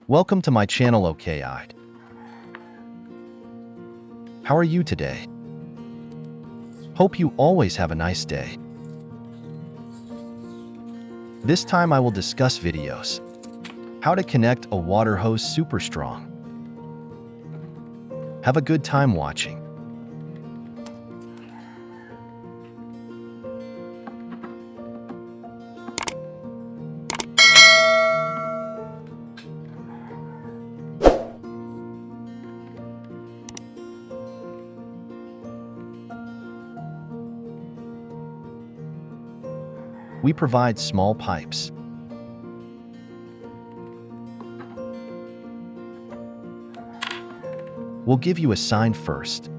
Welcome to my channel OKEH. How are you today? Hope you always have a nice day. This time I will discuss videos. How to connect a water hose super strong. Have a good time watching. We provide small pipes. We'll give you a sign first.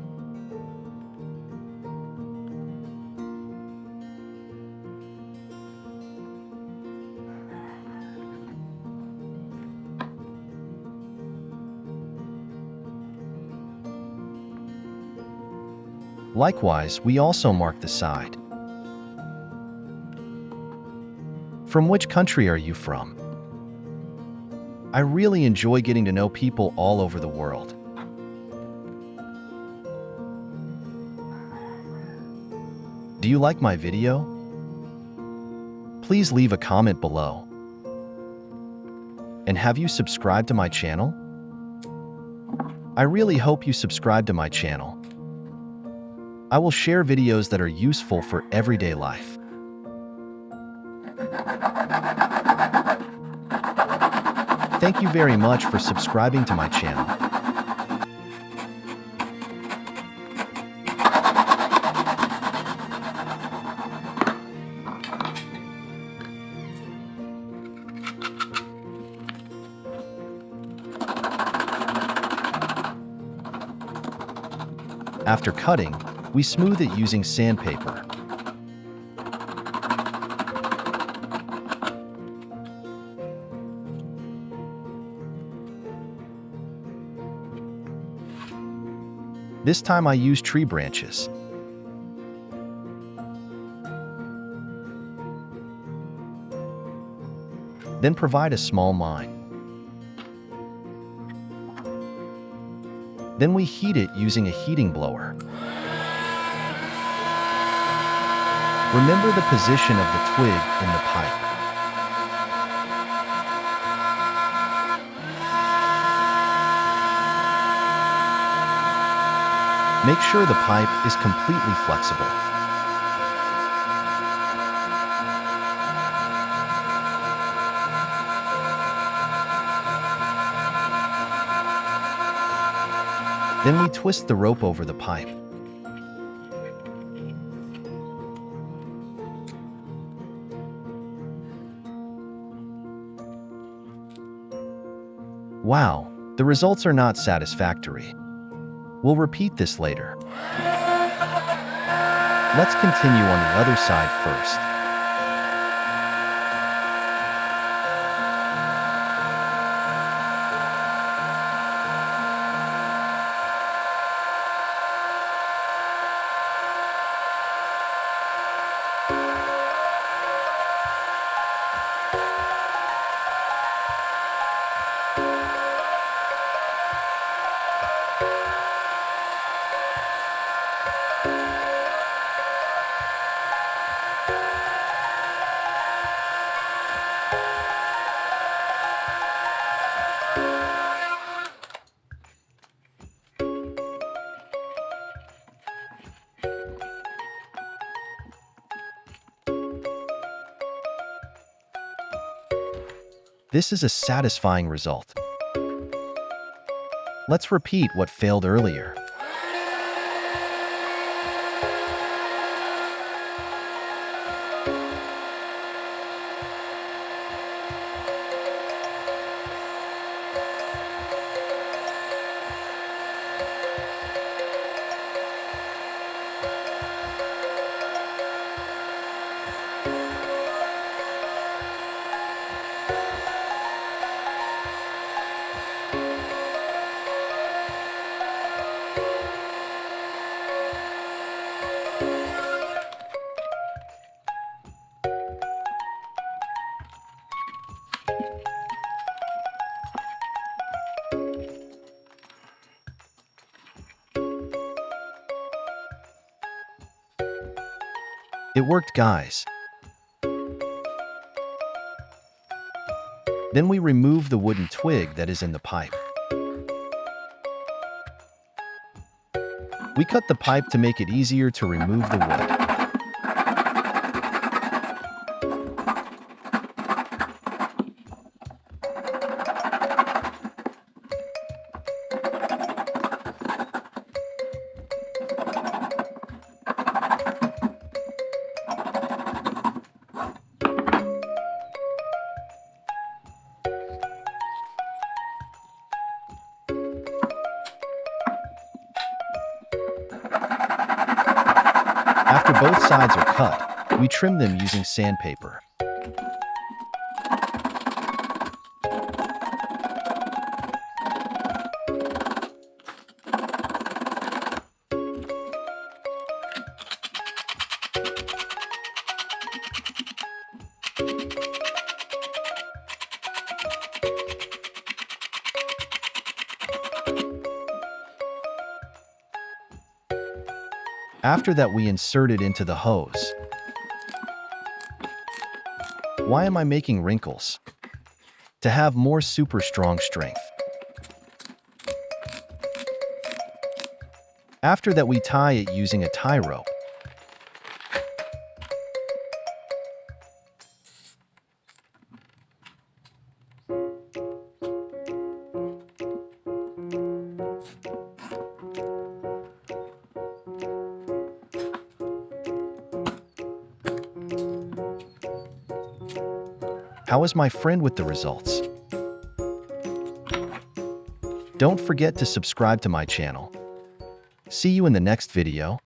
Likewise, we also mark the side. From which country are you from? I really enjoy getting to know people all over the world. Do you like my video? Please leave a comment below. And have you subscribed to my channel? I really hope you subscribe to my channel. I will share videos that are useful for everyday life. Thank you very much for subscribing to my channel. After cutting, we smooth it using sandpaper. This time I use tree branches. Then provide a small mine. Then we heat it using a heating blower. Remember the position of the twig in the pipe. Make sure the pipe is completely flexible. Then we twist the rope over the pipe. Wow, the results are not satisfactory. We'll repeat this later. Let's continue on the other side first. This is a satisfying result. Let's repeat what failed earlier. It worked, guys. Then we remove the wooden twig that is in the pipe. We cut the pipe to make it easier to remove the wood. After both sides are cut, we trim them using sandpaper. After that, we insert it into the hose. Why am I making wrinkles? To have more super strong strength. After that, we tie it using a tie rope. How is my friend with the results? Don't forget to subscribe to my channel. See you in the next video.